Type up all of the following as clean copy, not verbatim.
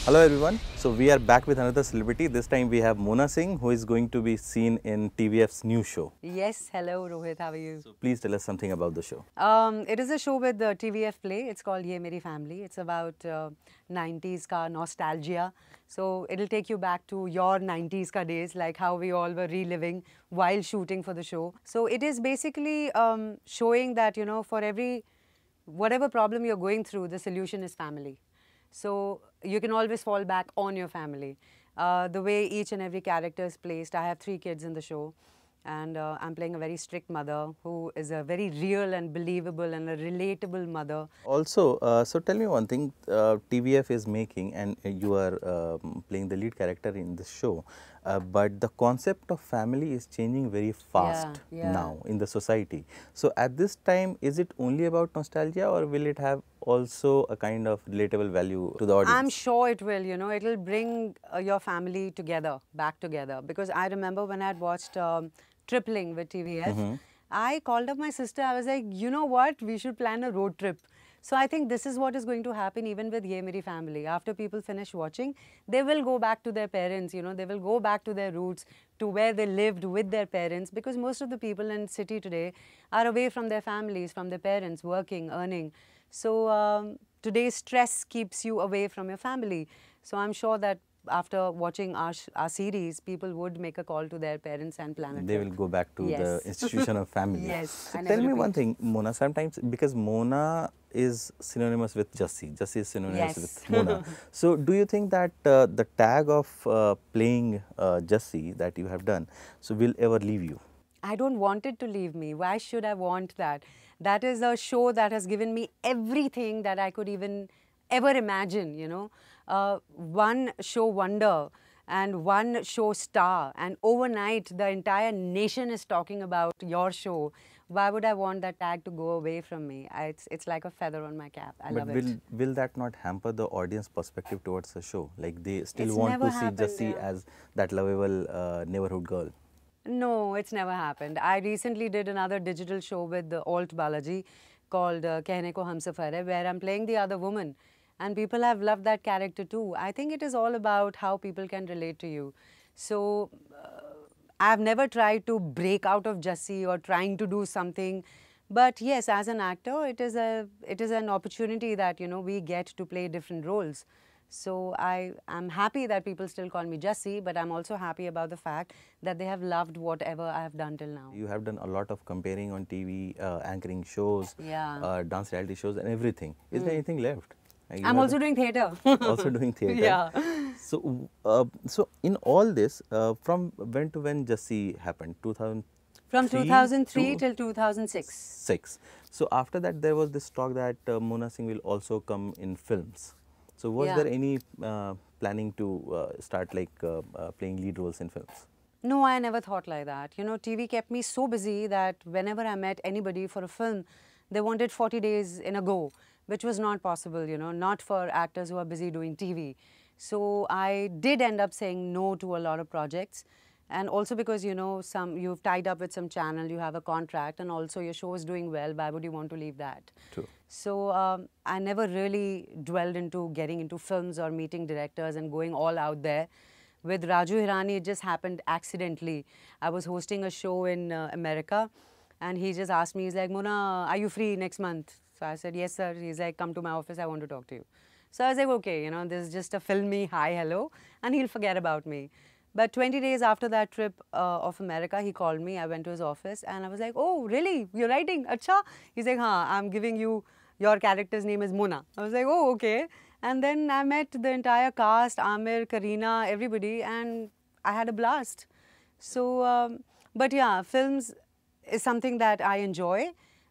Hello everyone. So we are back with another celebrity. This time we have Mona Singh, who is going to be seen in TVF's new show. Yes, hello Rohit, how are you? So please tell us something about the show. It is a show with the TVF play. It's called Yeh Meri Family. It's about 90s ka nostalgia. So it'll take you back to your 90s ka days, like how we all were reliving while shooting for the show. So it is basically showing that, you know, for whatever problem you're going through, the solution is family. So you can always fall back on your family. The way each and every character is placed, I have 3 kids in the show, and I'm playing a very strict mother who is a very real and believable and a relatable mother. Also, so tell me one thing, TVF is making and you are playing the lead character in this show, but the concept of family is changing very fast now in the society. So at this time, is it only about nostalgia or will it have also a kind of relatable value to the audience? I'm sure it will, you know, it'll bring your family together, back together. Because I remember when I had watched Tripling with TVF, I called up my sister. I was like, you know what, we should plan a road trip. So I think this is what is going to happen even with Yeh Meri Family. After people finish watching, they will go back to their parents, you know, they will go back to their roots, to where they lived with their parents, because most of the people in city today are away from their families, from their parents, working, earning. So today's stress keeps you away from your family. So I'm sure that after watching our series, people would make a call to their parents and plan a trip. They will go back to the institution of family. Yes. So tell me one thing, Mona, sometimes because Mona is synonymous with Jassi, Jassi is synonymous with Mona. So do you think that the tag of playing Jassi that you have done, so will ever leave you? I don't want it to leave me. Why should I want that? That is a show that has given me everything that I could even ever imagine, you know. One show wonder and one show star, and overnight the entire nation is talking about your show. Why would I want that tag to go away from me? It's like a feather on my cap. I love it. Will that not hamper the audience perspective towards the show? Like they still want to see Jassi as that lovable neighborhood girl? No, it's never happened. I recently did another digital show with the Alt Balaji called Kehne Ko Hum Safar Hai, where I'm playing the other woman. And people have loved that character too. I think it is all about how people can relate to you. So I've never tried to break out of Jassi or trying to do something. But yes, as an actor, it is an opportunity that, you know, we get to play different roles. So I'm happy that people still call me Jassi, but I'm also happy about the fact that they have loved whatever I have done till now. You have done a lot of comparing on TV, anchoring shows, dance reality shows and everything. Is there anything left? I'm also doing theatre. Also doing theatre. Yeah. So, so in all this, from when to when Jassi happened? 2000. From 2003 till 2006. So after that, there was this talk that Mona Singh will also come in films. So was there any planning to start like playing lead roles in films? No, I never thought like that. You know, TV kept me so busy that whenever I met anybody for a film, they wanted 40 days in a go, which was not possible, you know, not for actors who are busy doing TV. So I did end up saying no to a lot of projects. And also because, you know, you've tied up with some channel, you have a contract, and also your show is doing well, why would you want to leave that? True. So I never really dwelled into getting into films or meeting directors and going all out there. With Raju Hirani, it just happened accidentally. I was hosting a show in America, and he just asked me, he's like, Mona, are you free next month? So I said, yes, sir. He's like, come to my office, I want to talk to you. So I was like, okay, you know, this is just a filmy hi, hello, and he'll forget about me. But 20 days after that trip of America, he called me. I went to his office and I was like, oh, really? You're writing? Acha? He's like, I'm giving you, your character's name is Mona. I was like, oh, okay. And then I met the entire cast, Amir, Kareena, everybody, and I had a blast. So, but yeah, films is something that I enjoy.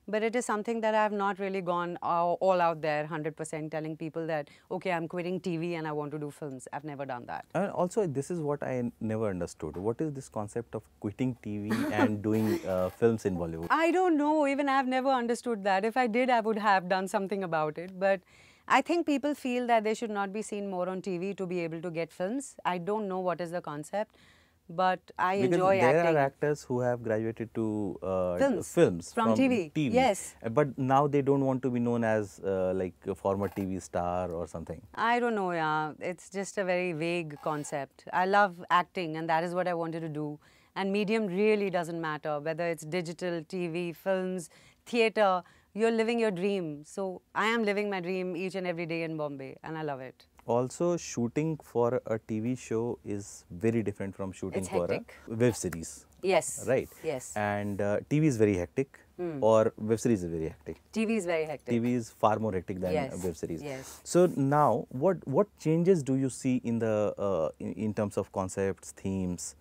But it is something that I have not really gone all out there 100% telling people that, okay, I'm quitting TV and I want to do films. I've never done that. And also, this is what I never understood. What is this concept of quitting TV and doing films in Bollywood? I don't know. Even I've never understood that. If I did, I would have done something about it. But I think people feel that they should not be seen more on TV to be able to get films. I don't know what is the concept. but I Because enjoy there acting. are actors who have graduated to Films from TV. Yes. But now they don't want to be known as like a former TV star or something. I don't know, yeah. It's just a very vague concept. I love acting, and that is what I wanted to do. And medium really doesn't matter, whether it's digital, TV, films, theatre, you're living your dream. So I am living my dream each and every day in Bombay, and I love it. Also, shooting for a TV show is very different from shooting It's for hectic. a web series. Yes. Right? Yes. And TV is very hectic, or web series is very hectic. TV is very hectic. TV is far more hectic than Yes, web series. yes. So now, what changes do you see in the in terms of concepts, themes?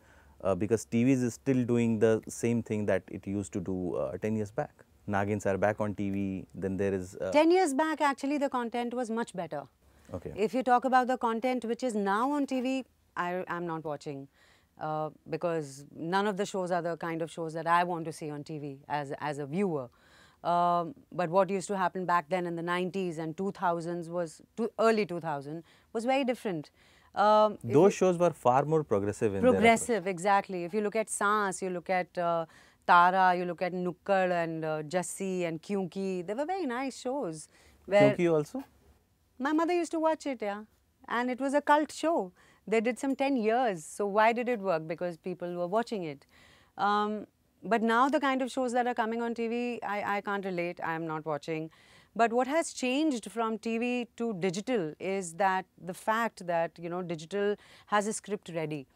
Because TV is still doing the same thing that it used to do 10 years back. Nagins are back on TV. Then there is 10 years back, actually, the content was much better. okay. If you talk about the content which is now on TV, I'm not watching because none of the shows are the kind of shows that I want to see on TV as a viewer. But what used to happen back then in the 90s and 2000s early 2000 was very different. Those shows were far more progressive in their approach. Progressive, exactly. If you look at Saans, you look at Tara, you look at Nukkad and Jassi and Kyunki, they were very nice shows. Where Kyunki also? my mother used to watch it, yeah. And it was a cult show. They did some 10 years. So why did it work? Because people were watching it. But now the kind of shows that are coming on TV, I can't relate. I am not watching. But what has changed from TV to digital is that the fact that, you know, digital has a script ready.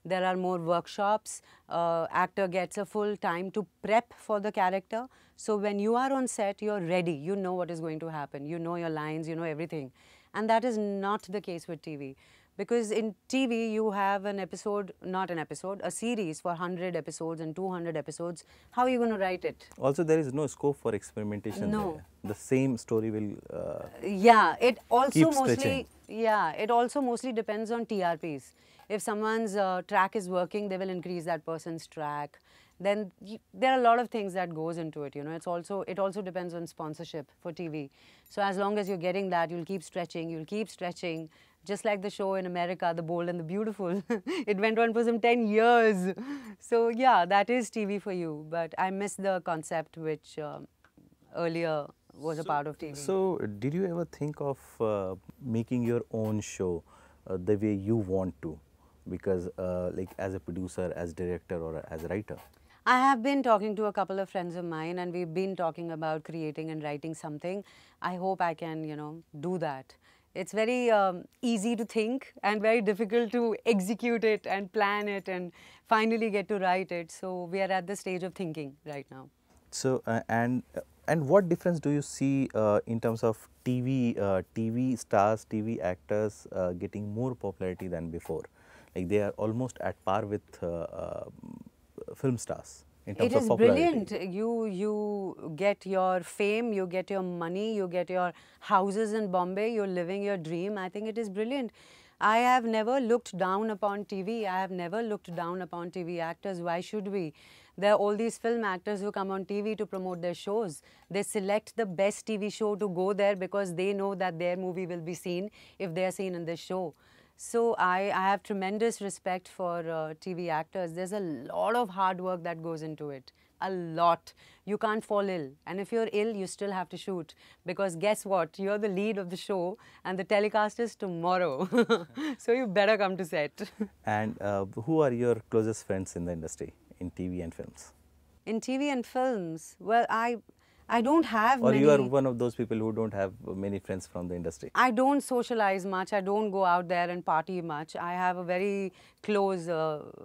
There are more workshops. Actor gets a full time to prep for the character. So when you are on set, you're ready. You know what is going to happen. You know your lines, you know everything. And that is not the case with TV. Because in TV, you have an episode, not an episode, a series for 100 episodes and 200 episodes. How are you going to write it? Also, there is no scope for experimentation No. there. The same story will Yeah, it also keep mostly stretching. it also mostly depends on TRPs. If someone's track is working, they will increase that person's track. Then there are a lot of things that goes into it. You know, it also depends on sponsorship for TV. So as long as you're getting that, you'll keep stretching. You'll keep stretching. Just like the show in America, The Bold and the Beautiful. It went on for some 10 years. So yeah, that is TV for you. But I miss the concept which earlier was a part of TV. So, did you ever think of making your own show the way you want to? Because like as a producer, as director or as a writer? I have been talking to a couple of friends of mine and we've been talking about creating and writing something. I hope I can, you know, do that. It's very easy to think and very difficult to execute it and plan it and finally get to write it. So we are at the stage of thinking right now. So and what difference do you see in terms of TV stars, TV actors getting more popularity than before? Like they are almost at par with film stars in terms of popularity. It is brilliant. You get your fame, you get your money, you get your houses in Bombay, you're living your dream. I think it is brilliant. I have never looked down upon TV. I have never looked down upon TV actors. Why should we? There are all these film actors who come on TV to promote their shows. They select the best TV show to go there because they know that their movie will be seen if they are seen in this show. So I have tremendous respect for TV actors. There's a lot of hard work that goes into it. A lot. You can't fall ill. And if you're ill, you still have to shoot. Because guess what? You're the lead of the show and the telecast is tomorrow. So you better come to set. And who are your closest friends in the industry, in TV and films? In TV and films? Well, I don't have or many. you are one of those people who don't have many friends from the industry? I don't socialize much. I don't go out there and party much. I have a very close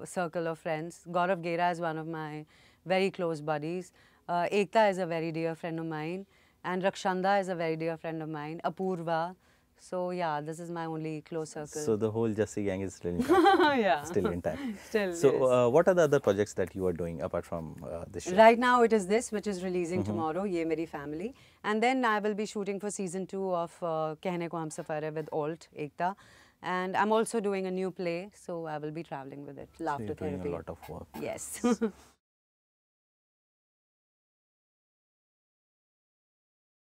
circle of friends. Gaurav Gera is one of my very close buddies. Ekta is a very dear friend of mine. And Rakshanda is a very dear friend of mine. Apurva. So yeah, this is my only close circle. So the whole Jassi gang is still intact. Yeah. Still intact. Still, so yes. What are the other projects that you are doing apart from this show? Right now it is this, which is releasing tomorrow, Yeh Meri Family. And then I will be shooting for season 2 of Kehne Ko Hum Safar Hai with Alt, Ekta. And I'm also doing a new play, so I will be traveling with it. Laughter so you're Therapy. doing a lot of work. Yes.